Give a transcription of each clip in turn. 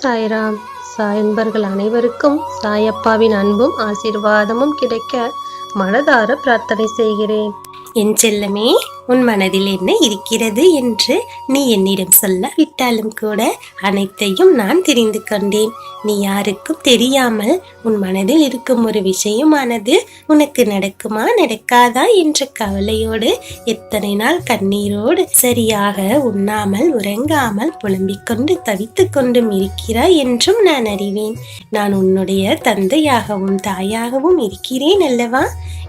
சாய்ராம். சாய் அன்பர்கள் அனைவருக்கும் சாயப்பாவின் அன்பும் ஆசீர்வாதமும் கிடைக்க மனதார பிரார்த்தனை செய்கிறேன். என் செல்லமே, உன் மனதில் என்ன இருக்கிறது என்று நீ என்னிடம் சொல்லாவிட்டாலும் கூட அனைத்தையும் நான் தெரிந்து கொண்டேன். நீ யாருக்கும் தெரியாமல் உன் மனதில் இருக்கும் ஒரு விஷயமானது உனக்கு நடக்குமா நடக்காதா என்ற கவலையோடு எத்தனை நாள் கண்ணீரோடு சரியாக உண்ணாமல் உறங்காமல் புலம்பிக் கொண்டு தவித்து கொண்டும் இருக்கிறாய் என்றும் நான் அறிவேன். நான் உன்னுடைய தந்தையாகவும் தாயாகவும் இருக்கிறேன் அல்லவா?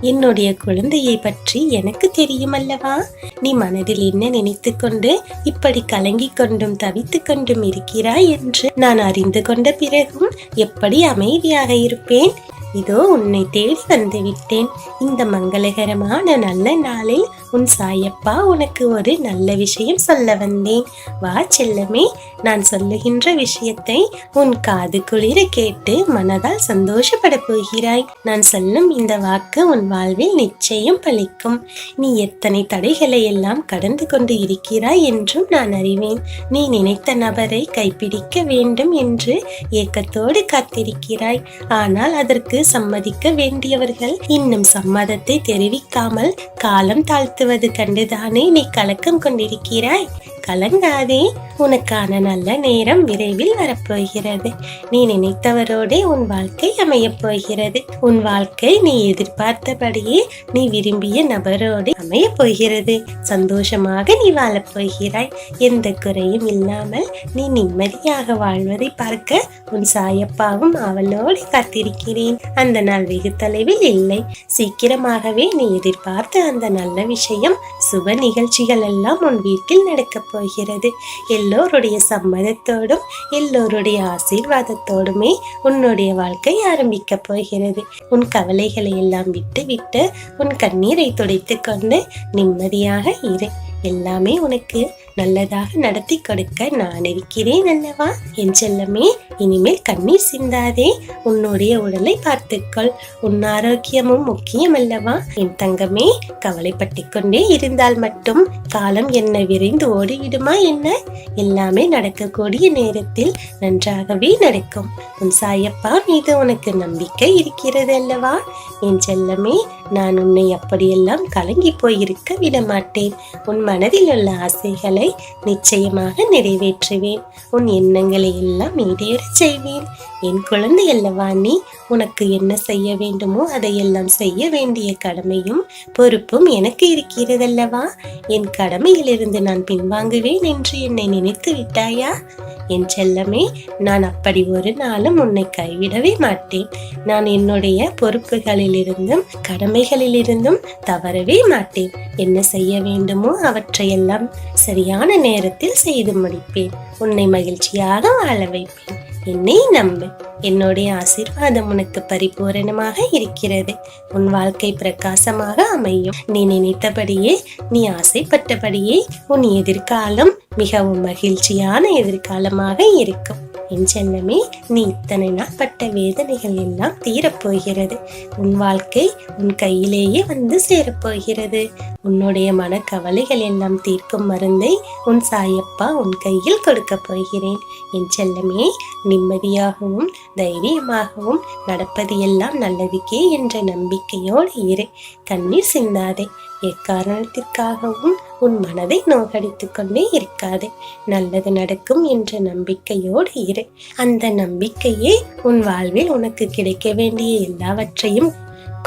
என்னுடைய குழந்தையை பற்றி எனக்கு தெரியும் அல்லவா? நீ மனதில் என்ன நினைத்து கொண்டு இப்படி கலங்கிக் கொண்டும் தவித்து கொண்டும் இருக்கிறாய் என்று நான் அறிந்து கொண்ட பிறகும் எப்படி அமைதியாக இருப்பேன்? இதோ உன்னை தேடி வந்து விட்டேன். இந்த மங்களகரமான நல்ல நாளில் உன் சாயப்பா உனக்கு ஒரு நல்ல விஷயம் சொல்ல வந்தேன். வா செல்லமே, நான் சொல்லுகின்ற விஷயத்தை உன் காது குளிர கேட்டு மனதால் சந்தோஷப்பட போகிறாய். நான் சொல்லும் இந்த வாக்கு உன் வாழ்வில் நிச்சயம் பலிக்கும். நீ எத்தனை தடைகளை எல்லாம் கடந்து கொண்டு இருக்கிறாய் என்றும் நான் அறிவேன். நீ நினைத்த நபரை கைப்பிடிக்க வேண்டும் என்று ஏக்கத்தோடு காத்திருக்கிறாய். ஆனால் அதற்கு சம்மதிக்க வேண்டியவர்கள் இன்னும் சம்மதத்தை தெரிவிக்காமல் காலம் தாழ்த்துவது கண்டுதானே நீ கலக்கம் கொண்டிருக்கிறாய். கலங்காதே, உனக்கான நல்ல நேரம் விரைவில் வரப்போகிறது. நீ நினைத்தவரோடே உன் வாழ்க்கை அமையப் போகிறது. உன் வாழ்க்கை நீ எதிர்பார்த்தபடியே நீ விரும்பிய நபரோடு அமையப் போகிறது. சந்தோஷமாக நீ வாழப் போகிறாய். எந்த குறையும் இல்லாமல் நீ நிம்மதியாக வாழ்வதை பார்க்க உன் சாயப்பாவும் அவளோடு காத்திருக்கிறேன். அந்த நாள் வெகு தொலைவில் இல்லை. சீக்கிரமாகவே நீ எதிர்பார்த்த அந்த நல்ல விஷயம், சுப நிகழ்ச்சிகள் எல்லாம் உன் வீட்டில் நடக்கப் போகிறது. எல்லோருடைய சம்மதத்தோடும் எல்லோருடைய ஆசீர்வாதத்தோடுமே உன்னுடைய வாழ்க்கை ஆரம்பிக்க போகிறது. உன் கவலைகளை எல்லாம் விட்டு விட்டு உன் கண்ணீரை துடைத்து கொண்டு நிம்மதியாக இரு. எல்லாமே உனக்கு நல்லதாக நடத்தி கொடுக்க நான் இருக்கிறேன் அல்லவா? என் செல்லமே, இனிமேல் கண்ணீர் சிந்தாதே. உன்னுடைய உடலை பார்த்துக்கொள். உன் ஆரோக்கியமும் முக்கியம் அல்லவா? என் தங்கமே, கவலைப்பட்டு கொண்டே இருந்தால் மட்டும் காலம் என்ன விரைந்து ஓடிவிடுமா என்ன? எல்லாமே நடக்கக்கூடிய நேரத்தில் நன்றாகவே நடக்கும். உன் சாயப்பா மீது உனக்கு நம்பிக்கை இருக்கிறது அல்லவா? என் செல்லமே, நான் உன்னை அப்படியெல்லாம் கலங்கி போயிருக்க விட மாட்டேன். உன் மனதில் உள்ள ஆசைகளை நிச்சயமாக நிறைவேற்றுவேன். உன் எண்ணங்களை எல்லாம் ஈடேறச் செய்வேன். என் குழந்தை அல்லவா நீ? உனக்கு என்ன செய்ய வேண்டுமோ அதையெல்லாம் செய்ய வேண்டிய கடமையும் பொறுப்பும் எனக்கு இருக்கிறதல்லவா? என் கடமையிலிருந்து நான் பின்வாங்குவேன் என்று என்னை நினைத்து விட்டாயா? என் செல்லமே, நான் அப்படி ஒரு நாளும் உன்னை கைவிடவே மாட்டேன். நான் என்னுடைய பொறுப்புகளிலிருந்தும் கடமைகளிலிருந்தும் தவறவே மாட்டேன். என்ன செய்ய வேண்டுமோ அவற்றையெல்லாம் சரியான நேரத்தில் செய்து முடிப்பேன். உன்னை மகிழ்ச்சியாக வாழ வைப்பேன். என்னை நம்பு. என்னுடைய ஆசீர்வாதம் உனக்கு பரிபூரணமாக இருக்கிறது. உன் வாழ்க்கை பிரகாசமாக அமையும். நீ நினைத்தபடியே, நீ ஆசைப்பட்டபடியே உன் எதிர்காலம் மிகவும் மகிழ்ச்சியான எதிர்காலமாக இருக்கும். என் செல்லமே, நீ இத்தனை நாள் பட்ட வேதனைகள் எல்லாம் தீரப்போகிறது. உன் வாழ்க்கை உன் கையிலேயே வந்து சேரப்போகிறது. உன்னுடைய மன கவலைகள் எல்லாம் தீர்க்கும் மருந்தை உன் சாயப்பா உன் கையில் கொடுக்க போகிறேன். என் செல்லமே, நிம்மதியாகவும் தைரியமாகவும் நடப்பது எல்லாம் நல்லதுக்கே என்ற நம்பிக்கையோடு இரு. கண்ணீர் சிந்தாதே. எக்காரணத்திற்காகவும் உன் மனதை நோகடித்துக் கொண்டே இருக்காதே. நல்லது நடக்கும் என்ற நம்பிக்கையோடு இரு. அந்த நம்பிக்கையே உன் வாழ்வில் உனக்கு கிடைக்க வேண்டிய எல்லாவற்றையும்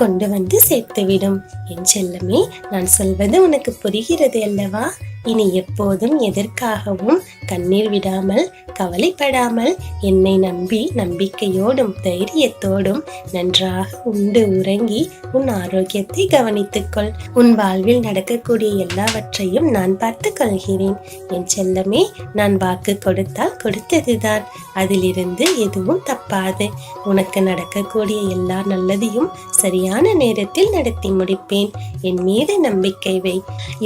கொண்டு வந்து சேர்த்துவிடும். என் செல்லமே, நான் சொல்வது உனக்கு புரிகிறது அல்லவா? இனி எப்போதும் எதற்காகவும் கண்ணீர் விடாமல் கவலைப்படாமல் என்னை நம்பி நம்பிக்கையோடும் தைரியத்தோடும் நன்றாக உண்டு உறங்கி உன் ஆரோக்கியத்தை கவனித்துக்கொள். உன் வாழ்வில் நடக்கக்கூடிய எல்லாவற்றையும் நான் பார்த்து கொள்கிறேன். என் செல்லமே, நான் வாக்கு கொடுத்தால் கொடுத்ததுதான். அதிலிருந்து எதுவும் தப்பாது. உனக்கு நடக்கக்கூடிய எல்லா நல்லதையும் சரியான நேரத்தில் நடத்தி முடிப்பேன். என் மீது நம்பிக்கை வை.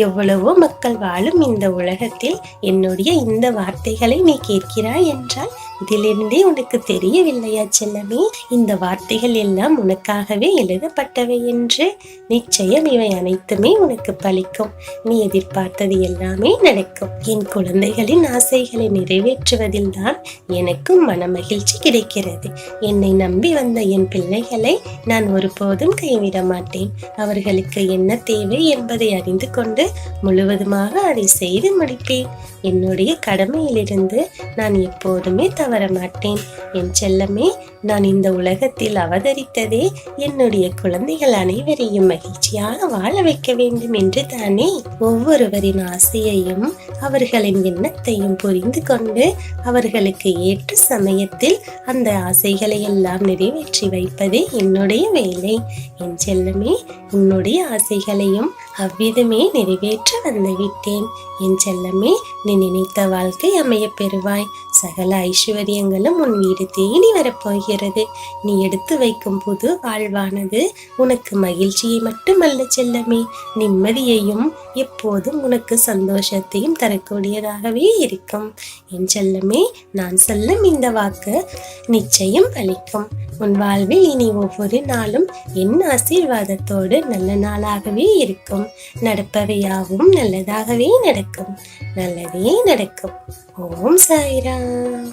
எவ்வளவோ மக்கள் வாழும் இந்த உலகத்தில் என்னுடைய இந்த வார்த்தைகளை நீ கேட்கிறாய் என்றால் இதிலிருந்தே உனக்கு தெரியவில்லையா செல்லமே, இந்த வார்த்தைகள் எல்லாம் உனக்காகவே எழுதப்பட்டவை என்று? நிச்சயம் இவை அனைத்துமே உனக்கு பலிக்கும். நீ எதிர்பார்த்தது எல்லாமே நடக்கும். என் குழந்தைகளின் ஆசைகளை நிறைவேற்றுவதில் தான் எனக்கும் மன மகிழ்ச்சி கிடைக்கிறது. என்னை நம்பி வந்த என் பிள்ளைகளை நான் ஒருபோதும் கைவிட மாட்டேன். அவர்களுக்கு என்ன தேவை என்பதை அறிந்து கொண்டு முழுவதுமாக அதை செய்து முடிப்பேன். என்னுடைய கடமையிலிருந்து நான் எப்போதுமே தவற மாட்டேன். என் செல்லமே, நான் இந்த உலகத்தில் அவதரித்ததே என்னுடைய குழந்தைகள் அனைவரையும் மகிழ்ச்சியாக வாழ வைக்க வேண்டும் என்று தானே. ஒவ்வொருவரின் ஆசையையும் அவர்களின் எண்ணத்தையும் புரிந்து கொண்டு அவர்களுக்கு ஏற்ற சமயத்தில் அந்த ஆசைகளை எல்லாம் நிறைவேற்றி வைப்பதே என்னுடைய வேலை. என் செல்லமே, உன்னுடைய ஆசைகளையும் அவ்விதமே நிறைவேற்ற வந்துவிட்டேன். என் செல்லமே, நீ நினைத்த வாழ்க்கை அமைய பெறுவாய். சகல ஐஸ்வர்யங்களும் உன் வீடு தேடி வரப்போகிறது. நீ எடுத்து வைக்கும் புது வாழ்வானது உனக்கு மகிழ்ச்சியை மட்டுமல்ல செல்லமே, நிம்மதியையும் எப்போதும் உனக்கு சந்தோஷத்தையும் தரக்கூடியதாகவே இருக்கும். என் செல்லமே, நான் சொல்லும் இந்த வாக்கு நிச்சயம் பலிக்கும். உன் வாழ்வில் இனி ஒவ்வொரு நாளும் என் ஆசீர்வாதத்தோடு நல்ல நாளாகவே இருக்கும். நடப்பவையாவும் நல்லதாகவே நடக்கும். நல்லதே நடக்கும். ஓம் சாய்ராம்.